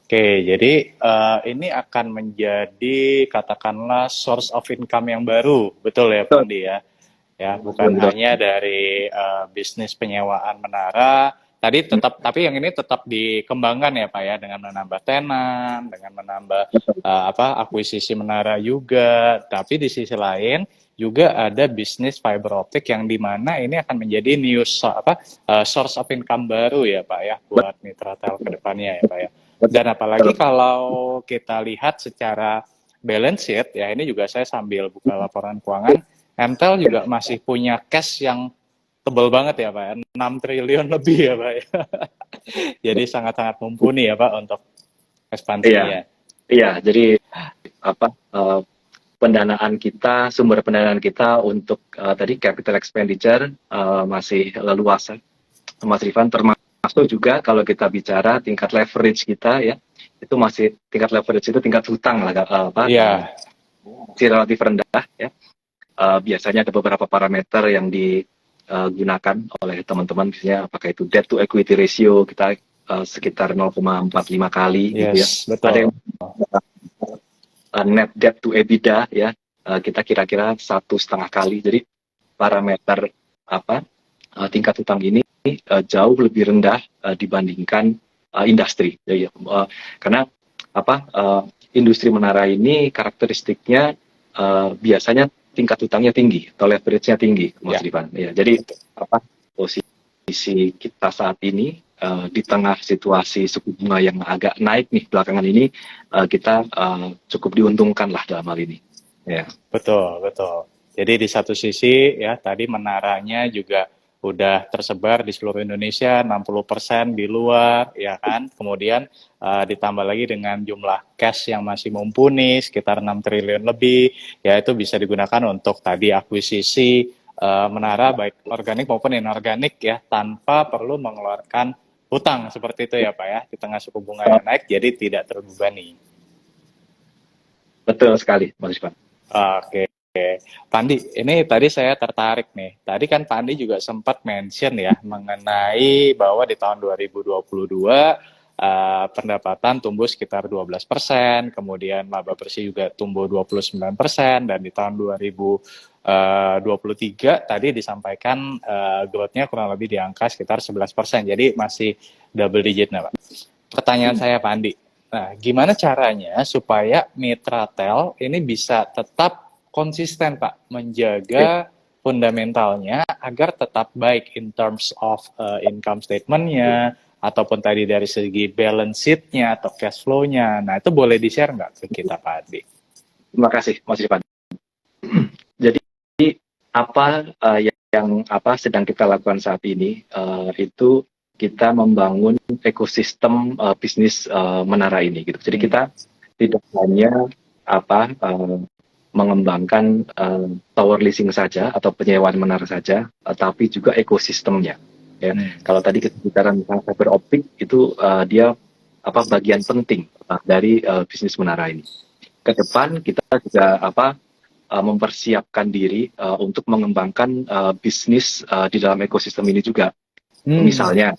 Oke, jadi ini akan menjadi katakanlah source of income yang baru, betul ya, Betul, Pandi ya? Ya, betul, bukan betul. hanya dari bisnis penyewaan menara. Tadi tetap, tapi yang ini tetap dikembangkan ya, Pak ya, dengan menambah tenan, dengan menambah Betul. akuisisi menara juga. Tapi di sisi lain juga ada bisnis fiber optic yang dimana ini akan menjadi source of income baru ya, Pak ya, buat Mitra Tel ke depannya ya, Pak ya. Betul, Dan apalagi betul. kalau kita lihat secara balance sheet ya, ini juga saya sambil buka laporan keuangan. Entel Ya, juga masih punya cash yang tebal banget ya Pak, 6 triliun lebih ya Pak. Jadi sangat-sangat mumpuni ya Pak untuk iya, ekspansinya. iya. Jadi apa pendanaan kita, sumber pendanaan kita untuk tadi capital expenditure masih leluasa, Mas Rifan. Termasuk juga kalau kita bicara tingkat leverage kita ya, itu masih tingkat leverage itu tingkat hutang lah, Iya, masih relatif rendah ya. Biasanya ada beberapa parameter yang digunakan oleh teman-teman, misalnya apakah itu debt to equity ratio kita sekitar 0,45 kali gitu ya. yes, Ada yang betul. net debt to EBITDA ya, kita kira-kira 1,5 kali. Jadi parameter apa tingkat hutang ini jauh lebih rendah dibandingkan industri. Jadi, karena industri menara ini karakteristiknya biasanya tingkat hutangnya tinggi atau leverage-nya tinggi, Mas Ya, Rifan. Ya, jadi betul. posisi kita saat ini di tengah situasi suku bunga yang agak naik nih belakangan ini, kita cukup diuntungkan lah dalam hal ini. Ya, Betul, betul. Jadi di satu sisi ya tadi menaranya juga udah tersebar di seluruh Indonesia, 60% di luar, ya kan. Kemudian ditambah lagi dengan jumlah cash yang masih mumpuni, sekitar 6 triliun lebih, ya itu bisa digunakan untuk tadi akuisisi menara baik organik maupun inorganik ya, tanpa perlu mengeluarkan hutang seperti itu ya Pak ya, di tengah suku bunga yang naik, jadi tidak terbebani. betul sekali, Mas Rifan. Oke, Pandi, ini tadi saya tertarik nih. Tadi kan Pandi juga sempat mention ya mengenai bahwa di tahun 2022 pendapatan tumbuh sekitar 12%, kemudian laba bersih juga tumbuh 29%, dan di tahun 2023 tadi disampaikan growth-nya kurang lebih di angka sekitar 11%. Jadi masih double digit nah, Pak. Pertanyaan saya Pandi, nah, gimana caranya supaya Mitra Tel ini bisa tetap konsisten, Pak, Oke. menjaga fundamentalnya agar tetap baik in terms of income statement-nya, ataupun tadi dari segi balance sheet-nya atau cash flow-nya. Nah, itu boleh di-share nggak ke kita, Pak Adi? Terima kasih, Mas Rifan. Jadi apa yang sedang kita lakukan saat ini itu kita membangun ekosistem bisnis menara ini gitu. Jadi kita tidak hanya mengembangkan tower leasing saja atau penyewaan menara saja, tapi juga ekosistemnya. Ya, kalau tadi kita bicara tentang fiber optik itu dia bagian penting dari bisnis menara ini. Ke depan kita juga mempersiapkan diri untuk mengembangkan bisnis di dalam ekosistem ini juga. Hmm, Misalnya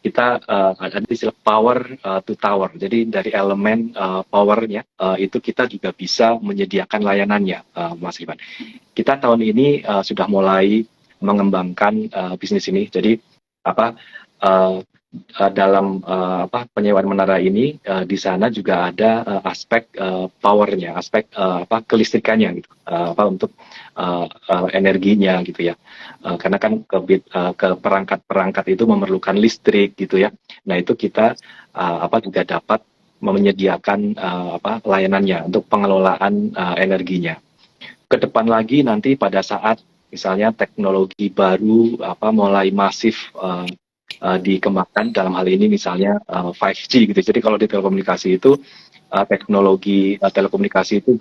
kita ada istilah power to tower. Jadi dari elemen powernya itu kita juga bisa menyediakan layanannya, Mas Ivan. Kita tahun ini sudah mulai mengembangkan bisnis ini. Jadi apa uh, dalam penyewaan menara ini di sana juga ada aspek powernya, aspek kelistrikannya gitu, untuk energinya gitu ya. Karena kan ke perangkat-perangkat itu memerlukan listrik gitu ya. Nah itu kita juga dapat menyediakan layanannya untuk pengelolaan energinya. Ke depan lagi nanti pada saat misalnya teknologi baru mulai masif dikembangkan, dalam hal ini misalnya 5G gitu. Jadi kalau di telekomunikasi itu teknologi telekomunikasi itu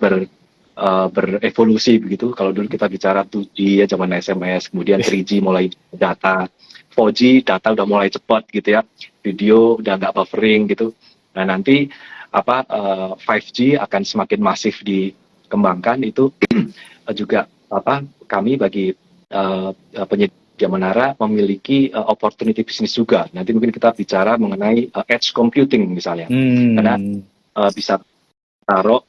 berevolusi begitu. Kalau dulu kita bicara 2G ya zaman SMS, kemudian 3G mulai data, 4G data udah mulai cepat gitu ya, video udah nggak buffering gitu. Nah nanti 5G akan semakin masif dikembangkan itu juga kami bagi penyedia Menara memiliki opportunity bisnis juga. Nanti mungkin kita bicara mengenai edge computing misalnya, karena Hmm. bisa taruh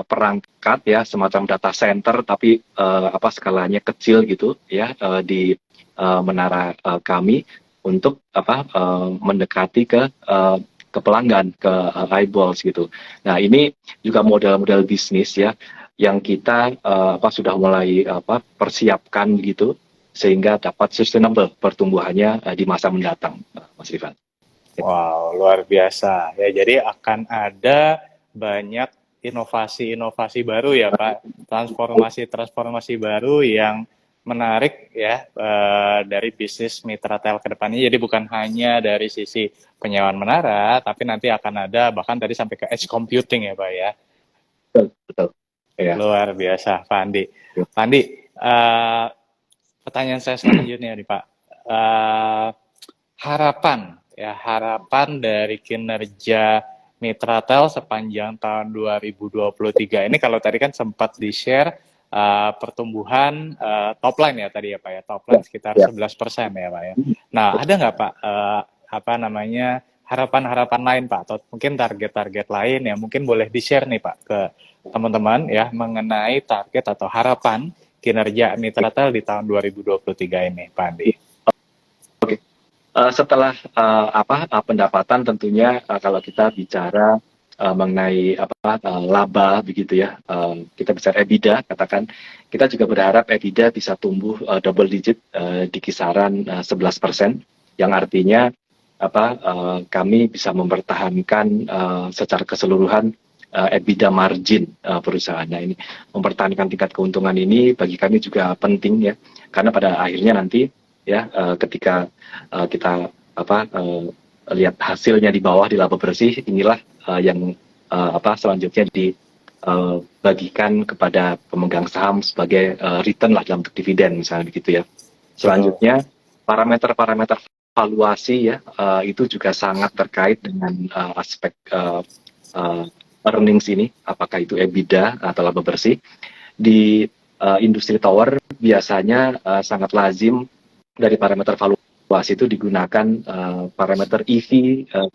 perangkat ya semacam data center tapi skalanya kecil gitu ya di menara kami untuk mendekati ke pelanggan, ke eyeballs gitu. Nah, ini juga model-model bisnis ya yang kita sudah mulai persiapkan gitu sehingga dapat sustainable pertumbuhannya di masa mendatang, Mas Rifan. Wow, luar biasa. Ya, jadi akan ada banyak inovasi-inovasi baru ya, Pak. Transformasi-transformasi baru yang menarik ya dari bisnis Mitra Tel ke depannya. Jadi bukan hanya dari sisi penyewaan menara, tapi nanti akan ada bahkan tadi sampai ke edge computing ya, Pak ya. Betul, betul. Ya. Luar biasa, Pak Andi. Pak Andi, pertanyaan saya selanjutnya nih, Pak. Harapan dari kinerja Mitratel sepanjang tahun 2023 ini, kalau tadi kan sempat di-share pertumbuhan top line ya tadi ya Pak ya, top line sekitar Ya. 11% ya Pak ya. Nah, ada nggak Pak harapan-harapan lain Pak, atau mungkin target-target lain yang mungkin boleh di-share nih Pak ke teman-teman ya mengenai target atau harapan kinerja Mitratel di tahun 2023 ini Pak Andi? Setelah pendapatan tentunya kalau kita bicara mengenai laba begitu ya, kita bicara EBITDA katakan, kita juga berharap EBITDA bisa tumbuh double digit di kisaran 11%, yang artinya kami bisa mempertahankan secara keseluruhan EBITDA margin perusahaan. Nah, ini mempertahankan tingkat keuntungan ini bagi kami juga penting ya, karena pada akhirnya nanti ya ketika kita lihat hasilnya di bawah di laba bersih, inilah yang selanjutnya dibagikan kepada pemegang saham sebagai return lah dalam bentuk dividen misalnya begitu ya. Selanjutnya parameter-parameter valuasi ya itu juga sangat terkait dengan aspek earnings ini, apakah itu EBITDA atau laba bersih. Di industri tower biasanya sangat lazim dari parameter valuasi itu digunakan parameter EV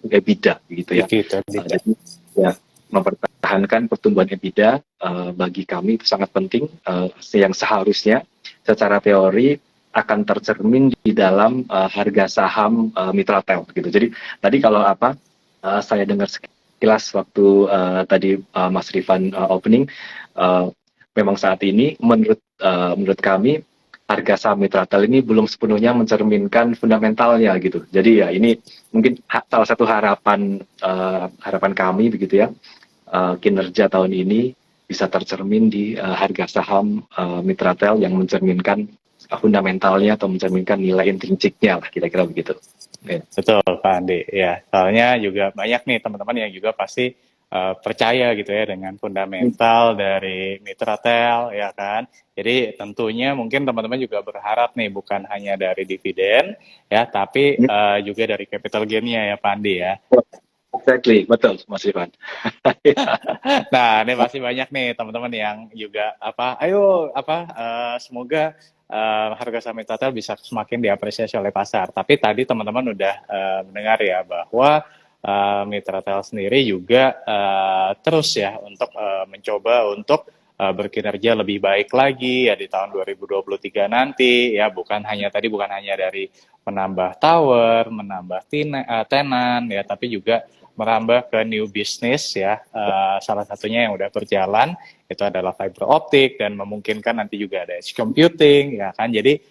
EBITDA gitu ya. Jadi ya mempertahankan pertumbuhan EBITDA bagi kami itu sangat penting, yang seharusnya secara teori akan tercermin di dalam harga saham Mitratel gitu. Jadi tadi kalau saya dengar sekilas waktu tadi Mas Rifan opening, memang saat ini menurut kami harga saham Mitratel ini belum sepenuhnya mencerminkan fundamentalnya gitu. Jadi ya ini mungkin salah satu harapan kami begitu ya, kinerja tahun ini bisa tercermin di harga saham Mitratel yang mencerminkan fundamentalnya atau mencerminkan nilai intrinsiknya lah, kira-kira begitu. Betul Pak Andi, ya soalnya juga banyak nih teman-teman yang juga pasti percaya gitu ya dengan fundamental dari Mitratel ya kan. Jadi tentunya mungkin teman-teman juga berharap nih bukan hanya dari dividen ya, tapi juga dari capital gain-nya ya Pak Andi ya. Exactly, betul Mas Ivan. Nah, ini pasti banyak nih teman-teman yang juga semoga harga saham Mitratel bisa semakin diapresiasi oleh pasar. Tapi tadi teman-teman udah mendengar ya bahwa Mitratel sendiri juga terus ya untuk mencoba untuk berkinerja lebih baik lagi ya di tahun 2023 nanti ya, bukan hanya dari menambah tower, menambah tenan ya, tapi juga merambah ke new business ya, salah satunya yang udah berjalan itu adalah fiber optik dan memungkinkan nanti juga ada edge computing ya kan. Jadi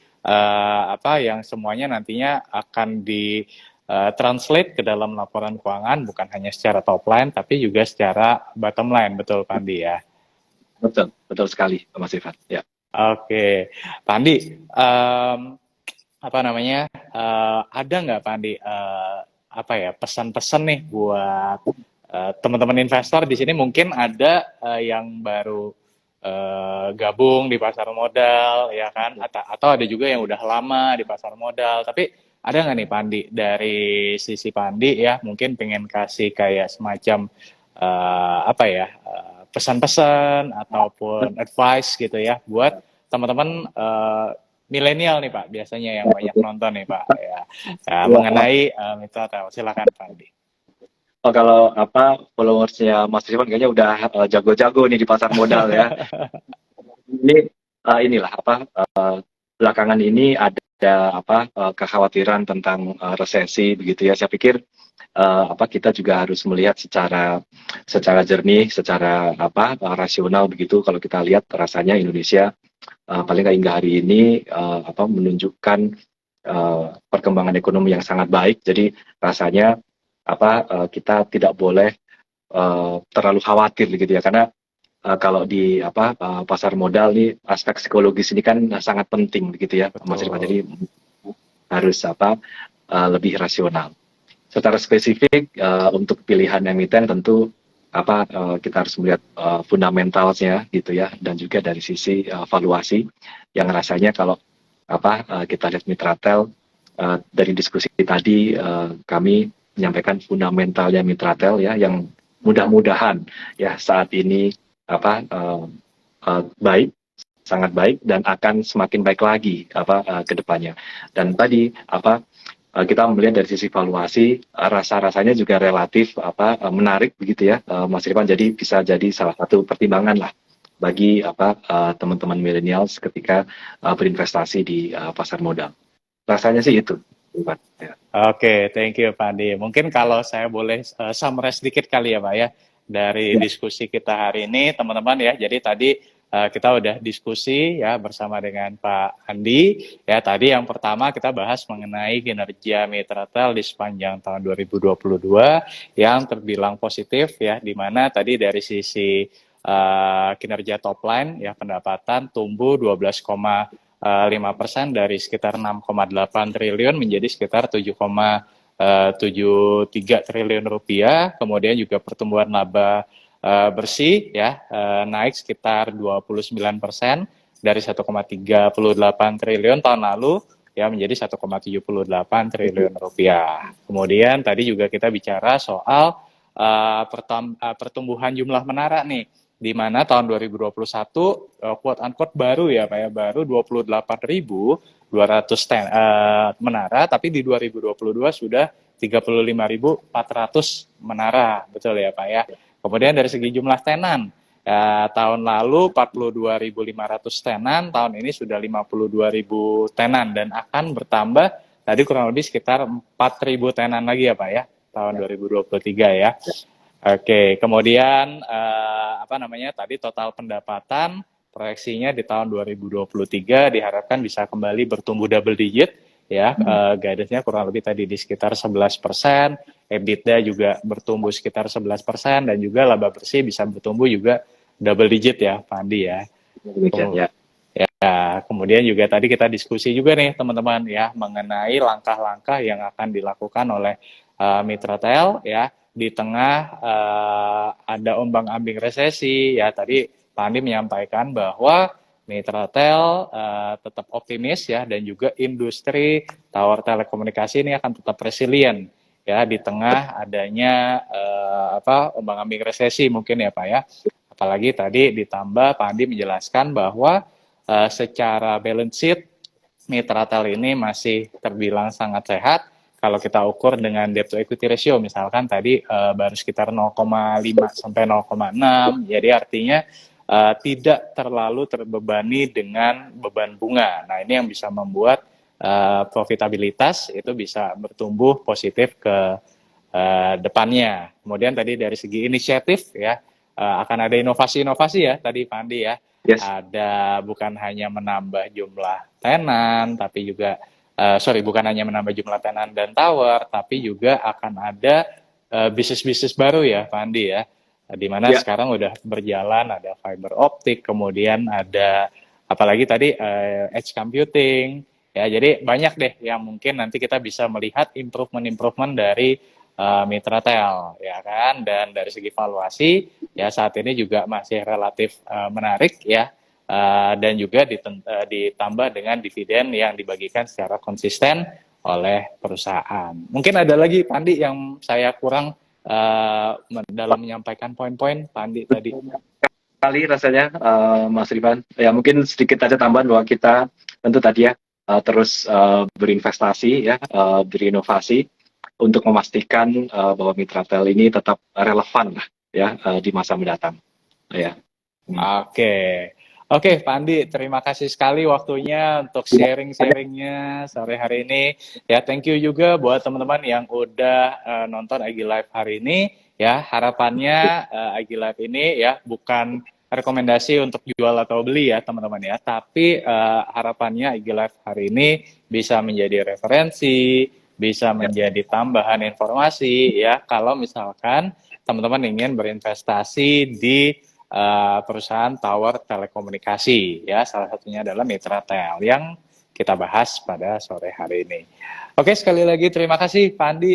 yang semuanya nantinya akan di translate ke dalam laporan keuangan bukan hanya secara top line tapi juga secara bottom line, betul Pak Andi ya? Betul sekali Mas Ivan ya. Oke, Pak Andi, ada nggak Pak Andi pesan-pesan nih buat teman-teman investor di sini? Mungkin ada yang baru gabung di pasar modal ya kan, atau ada juga yang udah lama di pasar modal, tapi ada nggak nih Pak Andi dari sisi Pak Andi ya, mungkin pengen kasih kayak semacam pesan-pesan ataupun advice gitu ya buat teman-teman milenial nih Pak, biasanya yang banyak nonton nih Pak ya. Wah, Mengenai Mitra Tel. Silakan Pak Andi. oh, kalau apa followersnya Mas Ridwan kayaknya udah jago-jago nih di pasar modal ya. Ini inilah apa belakangan ini ada apa kekhawatiran tentang resesi begitu ya. Saya pikir apa kita juga harus melihat secara jernih, secara apa rasional begitu. Kalau kita lihat rasanya Indonesia paling nggak hingga hari ini apa menunjukkan perkembangan ekonomi yang sangat baik. Jadi rasanya apa kita tidak boleh terlalu khawatir gitu ya, karena kalau di apa pasar modal nih aspek psikologis ini kan sangat penting begitu ya Mas Irfan. Betul. Jadi harus apa lebih rasional. Secara spesifik untuk pilihan emiten tentu apa kita harus melihat fundamentalnya gitu ya, dan juga dari sisi valuasi yang rasanya kalau apa kita lihat Mitratel dari diskusi tadi kami menyampaikan fundamentalnya Mitratel ya, yang mudah-mudahan ya saat ini apa baik, sangat baik, dan akan semakin baik lagi apa ke depannya. Dan tadi apa kita melihat dari sisi valuasi rasa-rasanya juga relatif apa menarik begitu ya Mas Irfan. Jadi bisa jadi salah satu pertimbangan lah bagi apa teman-teman milenials ketika berinvestasi di pasar modal. Rasanya sih itu, Irfan. Ya. Oke, thank you Pak Andi. Mungkin kalau saya boleh summarize sedikit kali ya Pak ya, dari Ya. diskusi kita hari ini teman-teman ya. Jadi tadi kita udah diskusi ya bersama dengan Pak Andi. Ya tadi yang pertama kita bahas mengenai kinerja Mitratel di sepanjang tahun 2022 yang terbilang positif ya, di mana tadi dari sisi kinerja top line ya pendapatan tumbuh 12,5% dari sekitar 6,8 triliun menjadi sekitar 7,73 triliun rupiah. Kemudian juga pertumbuhan laba bersih ya naik sekitar 29% dari 1,38 triliun tahun lalu ya menjadi 1,78 triliun rupiah. Kemudian tadi juga kita bicara soal pertumbuhan jumlah menara nih, di mana tahun 2021 quote unquote baru ya Pak ya, baru 28.200 menara, tapi di 2022 sudah 35.400 menara, betul ya Pak ya. Kemudian dari segi jumlah tenan, tahun lalu 42.500 tenan, tahun ini sudah 52.000 tenan dan akan bertambah tadi kurang lebih sekitar 4.000 tenan lagi ya Pak ya, tahun 2023 ya. Oke, kemudian apa namanya tadi total pendapatan proyeksinya di tahun 2023 diharapkan bisa kembali bertumbuh double digit ya, guidance-nya kurang lebih tadi di sekitar 11%, EBITDA juga bertumbuh sekitar 11% dan juga laba bersih bisa bertumbuh juga double digit ya Pak Andi ya. Demikian ya. Ya, kemudian juga tadi kita diskusi juga nih teman-teman ya mengenai langkah-langkah yang akan dilakukan oleh Mitratel ya di tengah ada ombang-ambing resesi ya. Tadi Pak Andi menyampaikan bahwa Mitratel tetap optimis ya, dan juga industri tower telekomunikasi ini akan tetap resilient ya di tengah adanya ombang-ambing resesi mungkin ya Pak ya. Apalagi tadi ditambah Pak Andi menjelaskan bahwa secara balance sheet Mitratel ini masih terbilang sangat sehat. Kalau kita ukur dengan debt to equity ratio misalkan tadi baru sekitar 0,5 sampai 0,6, jadi artinya tidak terlalu terbebani dengan beban bunga. Nah ini yang bisa membuat profitabilitas itu bisa bertumbuh positif ke depannya. Kemudian tadi dari segi inisiatif ya akan ada inovasi-inovasi ya tadi Pak Andi ya. Yes. Ada bukan hanya menambah jumlah tenan, tapi juga bukan hanya menambah jumlah tenan dan tower, tapi juga akan ada bisnis-bisnis baru ya Pak Andi ya, di mana sekarang udah berjalan, ada fiber optik, kemudian ada apalagi tadi edge computing ya. Jadi banyak deh yang mungkin nanti kita bisa melihat improvement dari Mitratel ya kan. Dan dari segi valuasi ya saat ini juga masih relatif menarik ya, dan juga ditambah dengan dividen yang dibagikan secara konsisten oleh perusahaan. Mungkin ada lagi Pak Andi yang saya kurang dalam menyampaikan poin-poin Pak Andi tadi. sekali rasanya, Mas Rifan. Ya mungkin sedikit aja tambahan bahwa kita tentu tadi ya terus berinvestasi ya, berinovasi untuk memastikan bahwa Mitratel ini tetap relevan lah ya di masa mendatang. Ya. Hmm. Oke. Oke, Pak Andi, terima kasih sekali waktunya untuk sharing-sharingnya sore hari ini. Ya, thank you juga buat teman-teman yang udah nonton IG Live hari ini. Ya, harapannya IG Live ini ya bukan rekomendasi untuk jual atau beli ya, teman-teman ya. Tapi harapannya IG Live hari ini bisa menjadi referensi, bisa menjadi tambahan informasi ya. Kalau misalkan teman-teman ingin berinvestasi di perusahaan tower telekomunikasi ya, salah satunya adalah Mitratel yang kita bahas pada sore hari ini. Oke, sekali lagi terima kasih Pak Andi